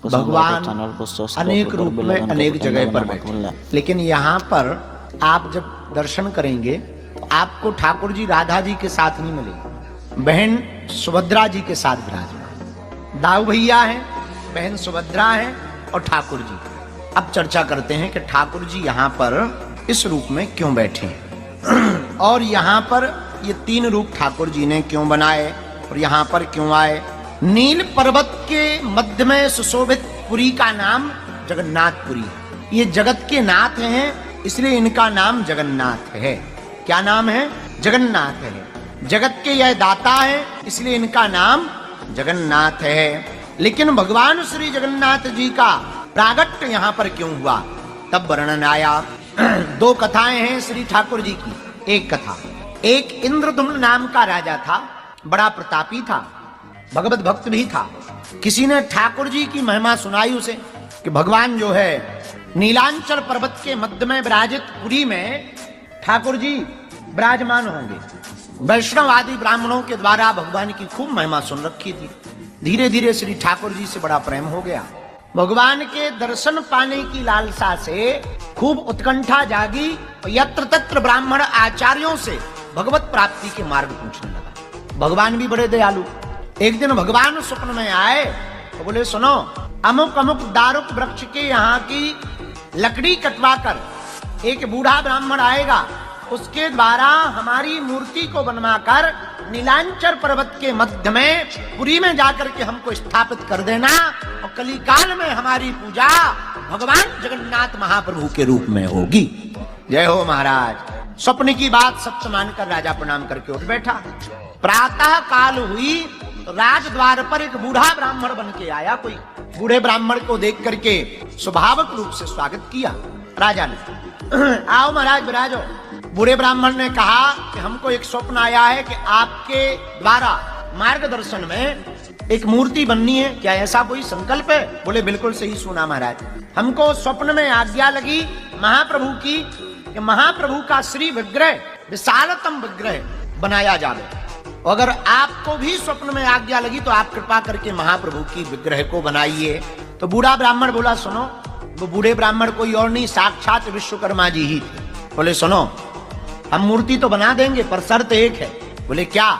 भगवान अनेक रूप में अनेक जगह पर बैठे, लेकिन यहाँ पर आप जब दर्शन करेंगे तो आपको ठाकुर जी राधा जी के साथ नहीं मिलेंगे, बहन सुभद्रा जी के साथ विराजमान। दाऊ भैया हैं, बहन सुभद्रा हैं और ठाकुर जी। अब चर्चा करते हैं कि ठाकुर जी यहाँ पर इस रूप में क्यों बैठे हैं और यहाँ पर ये तीन रूप ठाकुर जी ने क्यों बनाए और यहाँ पर क्यों आए। नील पर्वत के मध्य में सुशोभित पुरी का नाम जगन्नाथपुरी है। ये जगत के नाथ हैं, इसलिए इनका नाम जगन्नाथ है। क्या नाम है? जगन्नाथ है। जगत के यह दाता है, इसलिए इनका नाम जगन्नाथ है। लेकिन भगवान श्री जगन्नाथ जी का प्रागट्य यहाँ पर क्यों हुआ, तब वर्णन आया। दो कथाएं हैं श्री ठाकुर जी की। एक कथा, एक इंद्रदुम्न नाम का राजा था, बड़ा प्रतापी था, भगवत भक्त भी था। किसी ने ठाकुर जी की महिमा सुनाई उसे कि भगवान जो है नीलांचल पर्वत के मध्य में विराजित पुरी में ठाकुर जी विराजमान होंगे। वैष्णवादी ब्राह्मणों के द्वारा भगवान की खूब महिमा सुन रखी थी। धीरे धीरे श्री ठाकुर जी से बड़ा प्रेम हो गया। भगवान के दर्शन पाने की लालसा से खूब उत्कंठा जागी और यत्र तत्र ब्राह्मण आचार्यों से भगवत प्राप्ति के मार्ग पूछने लगा। भगवान भी बड़े दयालु। एक दिन भगवान स्वप्न में आए तो बोले, सुनो, अमुक अमुक दारुक वृक्ष के यहाँ की लकड़ी कटवा कर एक बूढ़ा ब्राह्मण आएगा, उसके द्वारा हमारी मूर्ति को बनवाकर नीलांचल पर्वत के मध्य में पुरी में जाकर के हमको स्थापित कर देना और कली काल में हमारी पूजा भगवान जगन्नाथ महाप्रभु के रूप में होगी। जय हो महाराज। स्वप्न की बात सत्य मानकर राजा प्रणाम करके उठ बैठा। प्रातः काल हुई तो राजद्वार पर एक बूढ़ा ब्राह्मण बन के आया। कोई बूढ़े ब्राह्मण को देख करके स्वाभाविक रूप से स्वागत किया राजा ने। आओ महाराज विराजो। बूढ़े ब्राह्मण ने कहा कि हमको एक स्वप्न आया है कि आपके द्वारा मार्गदर्शन में एक मूर्ति बननी है, क्या ऐसा कोई संकल्प है? बोले, बिल्कुल सही सुना महाराज। हमको स्वप्न में आज्ञा लगी महाप्रभु की कि महाप्रभु का श्री विग्रह, विशालतम विग्रह बनाया जाए। अगर आपको भी स्वप्न में आज्ञा लगी तो आप कृपा करके महाप्रभु की विग्रह को बनाइए। तो बूढ़ा ब्राह्मण बोला, सुनो। वो बूढ़े ब्राह्मण कोई और नहीं, साक्षात विश्वकर्मा जी ही थे। बोले, सुनो, हम मूर्ति तो बना देंगे पर शर्त एक है। बोले, क्या?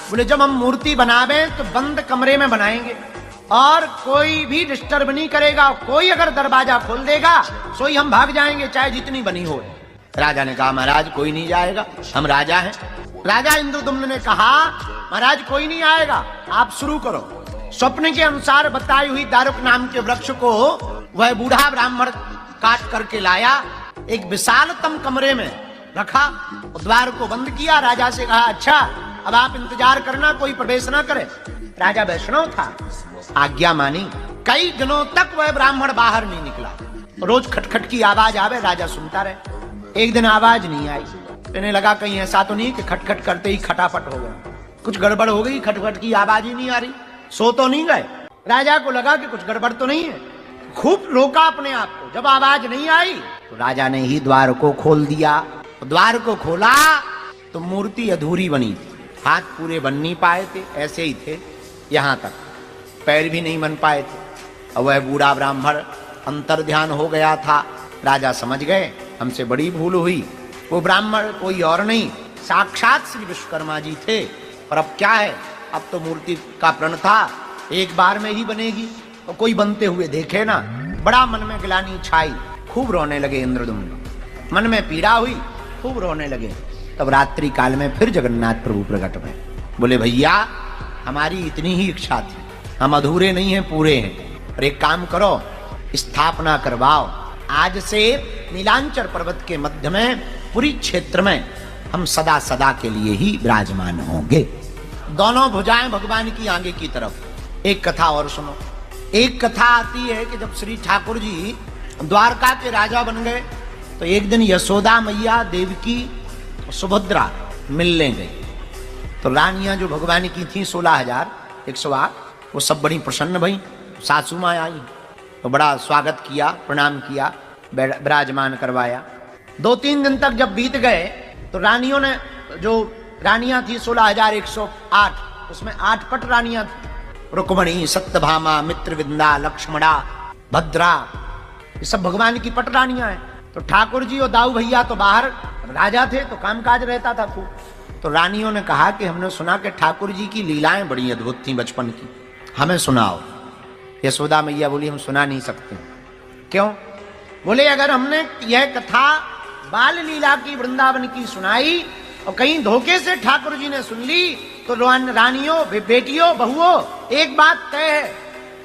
बोले, जब हम मूर्ति बनावे तो बंद कमरे में बनाएंगे और कोई भी डिस्टर्ब नहीं करेगा। कोई अगर दरवाजा खोल देगा तो ही हम भाग जाएंगे, चाहे जितनी बनी हो। राजा ने कहा, महाराज कोई नहीं जाएगा, हम राजा हैं। राजा इंद्रदुम्न ने कहा, महाराज कोई नहीं आएगा, आप शुरू करो। स्वप्न के अनुसार बताई हुई दारुक नाम के वृक्ष को वह बूढ़ा ब्राह्मण काट करके लाया, एक विशालतम कमरे में रखा, द्वार को बंद किया। राजा से कहा, अच्छा अब आप इंतजार करना, कोई प्रवेश ना करे। राजा वैष्णव था, आज्ञा मानी। कई दिनों तक वह ब्राह्मण बाहर नहीं निकला। रोज खटखट की आवाज आवे, राजा सुनता रहे। एक दिन आवाज नहीं आई। कहने लगा, कहीं ऐसा तो नहीं कि खटखट करते ही खटापट हो गया, कुछ गड़बड़ हो गई, खटखट की आवाज ही नहीं आ रही, सो तो नहीं गए? राजा को लगा कि कुछ गड़बड़ तो नहीं है। खूब रोका अपने आप को। जब आवाज नहीं आई तो राजा ने ही द्वार को खोल दिया। द्वार को खोला तो मूर्ति अधूरी बनी थी। हाथ पूरे बन नहीं पाए थे, ऐसे ही थे, यहाँ तक पैर भी नहीं बन पाए थे। और वह बूढ़ा ब्राह्मण अंतर ध्यान हो गया था। राजा समझ गए हमसे बड़ी भूल हुई। वो ब्राह्मण कोई और नहीं, साक्षात श्री विश्वकर्मा जी थे। और अब क्या है, अब तो मूर्ति का प्रण था, एक बार में ही बनेगी, तो कोई बनते हुए देखे ना। बड़ा मन में ग्लानि छाई, खूब रोने लगे इंद्रदुम्न। मन में पीड़ा हुई, खूब रोने लगे। तब रात्रि काल में फिर जगन्नाथ प्रभु प्रकट हुए। बोले, भैया हमारी इतनी ही इच्छा थी, हम अधूरे नहीं हैं, पूरे हैं। और एक काम करो, स्थापना करवाओ। आज से नीलांचल पर्वत के मध्य में पुरी क्षेत्र में हम सदा सदा के लिए ही विराजमान होंगे। दोनों भुजाएं भगवान की आगे की तरफ। एक कथा और सुनो। एक कथा आती है कि जब श्री ठाकुर जी द्वारका के राजा बन गए तो एक दिन यशोदा मैया, देवकी, सुभद्रा मिलने गई। तो रानियां जो भगवान की थी 16,108, वो सब बड़ी प्रसन्न भई। सासू माँ आई तो बड़ा स्वागत किया, प्रणाम किया, विराजमान करवाया। 2-3 दिन तक जब बीत गए तो रानियों ने, जो रानियां थी 16,108, उसमें 8 पट रानियां थी। रुक्मणी, सत्यभामा, मित्रविंदा, लक्ष्मणा, भद्रा, ये सब भगवान की पटरानियां हैं। तो ठाकुर जी और दाऊ भैया तो बाहर राजा थे, तो कामकाज रहता था खूब। तो रानियों ने कहा कि हमने सुना कि ठाकुर जी की लीलाएं बड़ी अद्भुत थी बचपन की, हमें सुनाओ। यशोदा मैया बोली हम सुना नहीं सकते। क्यों? बोले अगर हमने यह कथा बाल लीला की वृंदावन की सुनाई और कहीं धोखे से ठाकुर जी ने सुन ली तो रानियों, बेटियों, बहुओं, एक बात तय है,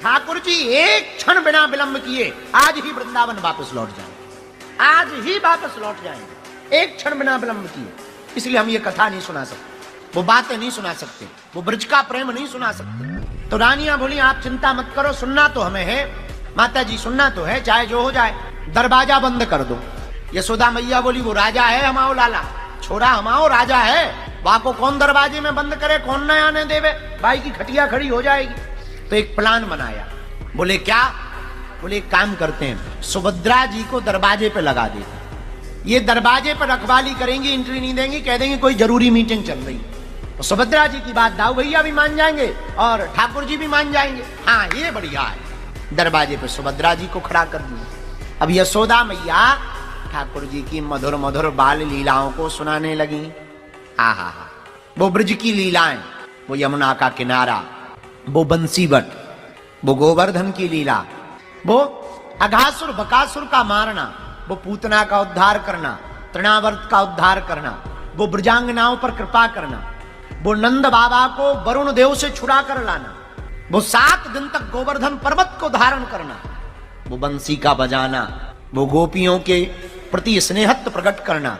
ठाकुर जी एक क्षण बिना विलंब किए आज ही वृंदावन वापस लौट जाएंगे, आज ही वापस लौट जाएंगे, एक क्षण बिना विलंब किए। इसलिए हम ये कथा नहीं सुना सकते, वो बातें नहीं सुना सकते, वो ब्रज का प्रेम नहीं सुना सकते। तो रानियां बोली आप चिंता मत करो, सुनना तो हमें है माता जी, सुनना तो है, चाहे जो हो जाए, दरवाजा बंद कर दो। यशोदा मैया बोली वो राजा है हमाओ लाला, छोरा हमाओ राजा है, वहां को कौन दरवाजे में बंद करे, कौन न आने देवे, भाई की खटिया खड़ी हो जाएगी। तो एक प्लान बनाया। बोले क्या? बोले एक काम करते हैं, सुभद्रा जी को दरवाजे पे लगा देते, ये दरवाजे पर रखवाली करेंगी, एंट्री नहीं देंगी, कह देंगे कोई जरूरी मीटिंग चल रही। तो सुभद्रा जी की बात दाऊ भैया भी मान जाएंगे और ठाकुर जी भी मान जाएंगे। हाँ ये बढ़िया है। दरवाजे पे सुभद्रा जी को खड़ा कर दिया। अब यशोदा मैया ठाकुर जी की मधुर मधुर बाल लीलाओं को सुनाने लगी। आहा, वो ब्रज की लीलाएं, वो यमुना का किनारा, वो बंसीवट, वो गोवर्धन की लीला, वो अघासुर बकासुर का मारना, वो पूतना का उद्धार करना, तृणावर्त का उद्धार करना, वो ब्रजांगनाओं पर कृपा करना, वो नंद बाबा को वरुण देव से छुड़ा कर लाना, वो 7 दिन तक गोवर्धन पर्वत को धारण करना, वो बंसी का बजाना, वो गोपियों के प्रति स्नेहत्व प्रकट करना,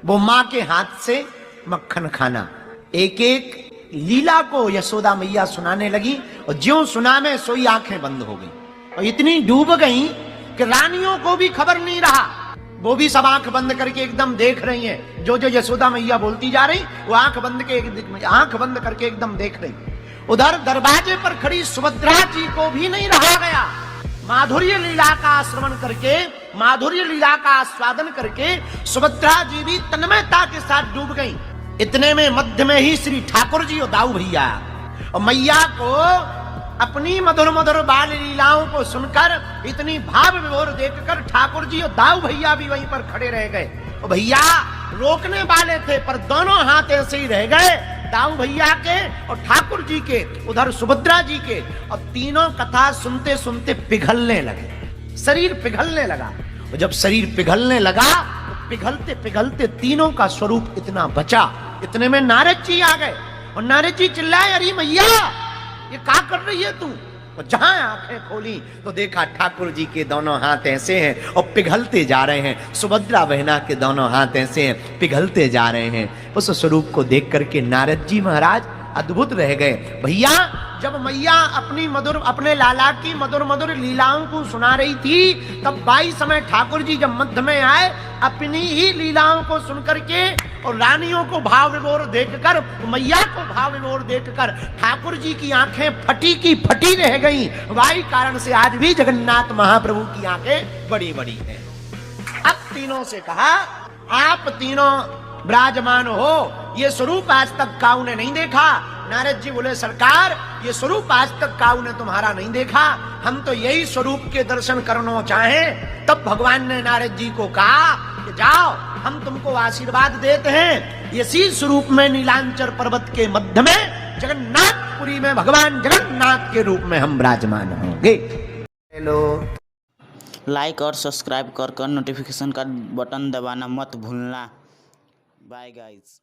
वो मां के हाथ से मक्खन खाना। एक एक लीला को यशोदा मैया सुनाने लगी और ज्यों सुना में सोई आंखें बंद हो गई और इतनी डूब गई कि रानियों को भी खबर नहीं रहा, वो भी सब आंख बंद करके एकदम देख रही हैं। जो जो यशोदा मैया बोलती जा रही वो आंख बंद करके एकदम देख रही। उधर दरवाजे पर खड़ी सुभद्रा जी को भी नहीं रहा गया, माधुर्य लीला का श्रवण करके, माधुर्य लीला का आस्वादन करके सुभद्रा जी भी तन्मयता के साथ डूब गई। इतने में मध्य में ही श्री ठाकुर जी और दाऊ भैया और मैया को अपनी मधुर मधुर बाल लीलाओं को सुनकर, इतनी भाव विभोर देखकर ठाकुर जी और दाऊ भैया भी वहीं पर खड़े रह गए। और भैया रोकने वाले थे पर दोनों हाथ ऐसे ही रह गए, दाऊ भैया के और ठाकुर जी के, उधर सुभद्रा जी के। और तीनों कथा सुनते सुनते पिघलने लगे, शरीर पिघलने लगा। और जब शरीर पिघलने लगा तो पिघलते पिघलते तीनों का स्वरूप इतना बचा। इतने में नारद जी आ गए और नारद जी चिल्लाए अरे मैया ये क्या कर रही है तू? और जहां आंखें खोली तो देखा ठाकुर जी के दोनों हाथ ऐसे हैं और पिघलते जा रहे हैं, सुभद्रा बहना के दोनों हाथ ऐसे हैं पिघलते जा रहे हैं। उस स्वरूप को देख करके नारद जी महाराज अद्भुत रह गए। भैया जब मैया अपने लाला की मधुर मधुर लीलाओं को सुना रही थी तब बाई समय ठाकुर जी जब मध्य में आए, अपनी ही लीलाओं को सुनकर के और रानियों को भाव विभोर देखकर, मैया को भाव विभोर देखकर ठाकुर जी की आंखें फटी की फटी रह गईं। वाई कारण से आज भी जगन्नाथ महाप्रभु की आंखें बड़ी बड़ी हैं। अब तीनों से कहा आप तीनों विराजमान हो, ये स्वरूप आज तक काऊ ने नहीं देखा। नारद जी बोले सरकार ये स्वरूप आज तक काऊ ने तुम्हारा नहीं देखा, हम तो यही स्वरूप के दर्शन करना चाहें। तब भगवान ने नारद जी को कहा कि जाओ हम तुमको आशीर्वाद देते हैं, इसी स्वरूप में नीलांचल पर्वत के मध्य में जगन्नाथपुरी में भगवान जगन्नाथ के रूप में हम विराजमान होंगे। हेलो, लाइक और सब्सक्राइब कर नोटिफिकेशन का बटन दबाना मत भूलना। Bye guys.